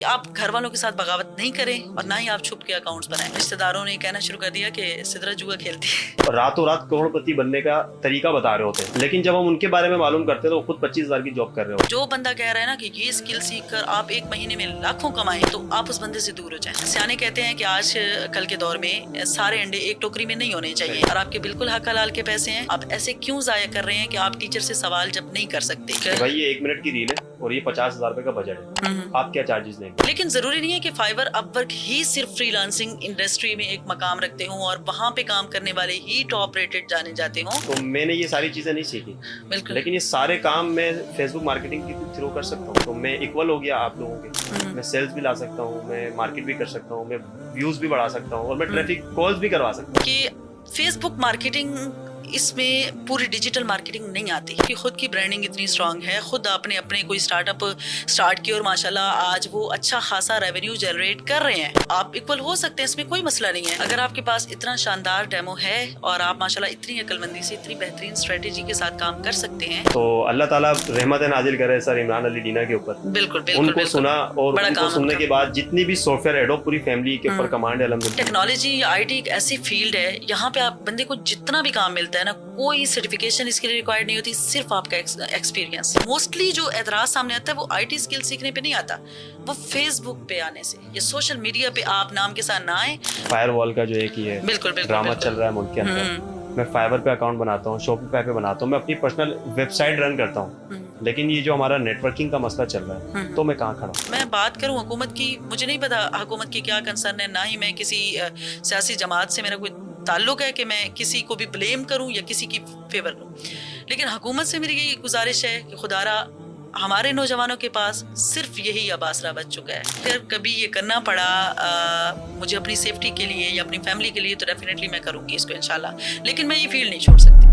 آپ گھر والوں کے ساتھ بغاوت نہیں کریں اور نہ ہی آپ چھپ کے اکاؤنٹس بنائیں. رشتہ داروں نے کہنا شروع کر دیا کہ سدرا جوا کھیلتی ہے. اور راتوں رات کروڑ پتی بننے کا طریقہ بتا رہے ہوتے ہیں، لیکن جب ہم ان کے بارے میں معلوم کرتے ہیں تو وہ خود 25,000 کی جاب کر رہے ہوتے ہیں. جو بندہ کہہ رہا ہے نا کہ یہ اسکل سیکھ کر آپ ایک مہینے میں لاکھوں کمائیں، تو آپ اس بندے سے دور ہو جائیں. سیانے کہتے ہیں کہ آج کل کے دور میں سارے انڈے ایک ٹوکری میں نہیں ہونے چاہیے، اور آپ کے بالکل حق حلال کے پیسے ہیں. آپ ایسے کیوں ضائع کر رہے ہیں کہ آپ ٹیچر سے سوال جب نہیں کر سکتے؟ کہ بھائی یہ 1 منٹ کی ریل ہے اور یہ 50,000 روپے کا بجٹ ہے، آپ کیا چارجز لیں گے؟ لیکن ضروری نہیں ہے کہ فائبر اپ ورک ہی صرف فری لانسنگ انڈسٹری میں ایک مقام رکھتے ہوں اور وہاں پہ کام کرنے والے ہی ٹاپ ریٹڈ جانے جاتے ہوں. تو میں نے یہ ساری چیزیں نہیں سیکھی، بالکل. لیکن یہ سارے کام میں فیس بک مارکیٹنگ کے تھرو کر سکتا ہوں. تو میں اکول ہو گیا آپ لوگوں کے، میں سیلز بھی لا سکتا ہوں، میں مارکیٹ بھی کر سکتا ہوں، میں ویوز بھی بڑھا سکتا ہوں، اور میں ٹریفک کالز بھی کروا سکتا ہوں. کہ فیس بک مارکیٹنگ اس میں پوری ڈیجیٹل مارکیٹنگ نہیں آتی، کہ خود کی برانڈنگ اتنی اسٹرانگ ہے. خود آپ نے اپنے کوئی اسٹارٹ اپ اسٹارٹ کیا اور ماشاءاللہ آج وہ اچھا خاصا ریونیو جنریٹ کر رہے ہیں. آپ ایکول ہو سکتے ہیں، اس میں کوئی مسئلہ نہیں ہے. اگر آپ کے پاس اتنا شاندار ڈیمو ہے اور آپ ماشاءاللہ اتنی عقل مندی سے اتنی بہترین اسٹریٹجی کے ساتھ کام کر سکتے ہیں، تو اللہ تعالیٰ رحمت نازل کرے سر عمران علی ڈینا کے اوپر. بالکل ان کو سنا اور ان کو سننے کے بعد جتنی بھی سافٹ ویئر ایڈوب پوری فیملی کے اوپر کمانڈ ہے الحمدللہ. ٹیکنالوجی آئی ٹی ایک ایسی فیلڈ ہے یہاں پہ آپ بندے کو جتنا بھی کام ملتا ہے نا، کوئی سرٹیفکیشن اس کے لیے ریکوائرڈ نہیں ہوتی، صرف آپ کا ایکسپیرینس. موسٹلی جو اعتراض سامنے آتا ہے وہ آئی ٹی اسکل سیکھنے پہ نہیں آتا، وہ فیس بک پہ آنے سے یا سوشل میڈیا پہ آپ نام کے ساتھ نہ آئیں. فائر وال کا جو ایک ہی ہے بالکل ڈرامہ چل رہا ہے ملک کے اندر، میں فائبر پہ اکاؤنٹ بناتا ہوں، شاپیفائی پہ بناتا ہوں، میں اپنی پرسنل ویب سائٹ رن کرتا ہوں، لیکن یہ جو ہمارا نیٹ ورکنگ کا مسئلہ چل رہا ہے تو میں کہاں کھڑا ہوں؟ میں بات کروں حکومت کی، مجھے نہیں پتا حکومت کی کیا کنسرن ہے، نہ ہی میں کسی سیاسی جماعت سے میرا کوئی تعلق ہے کہ میں کسی کو بھی بلیم کروں یا کسی کی فیور کروں. لیکن حکومت سے میری یہ گزارش ہے کہ خدا را ہمارے نوجوانوں کے پاس صرف یہی اب آسرا بچ چکا ہے. اگر کبھی یہ کرنا پڑا مجھے اپنی سیفٹی کے لیے یا اپنی فیملی کے لیے تو ڈیفینیٹلی میں کروں گی اس کو انشاءاللہ، لیکن میں یہ فیلڈ نہیں چھوڑ سکتی.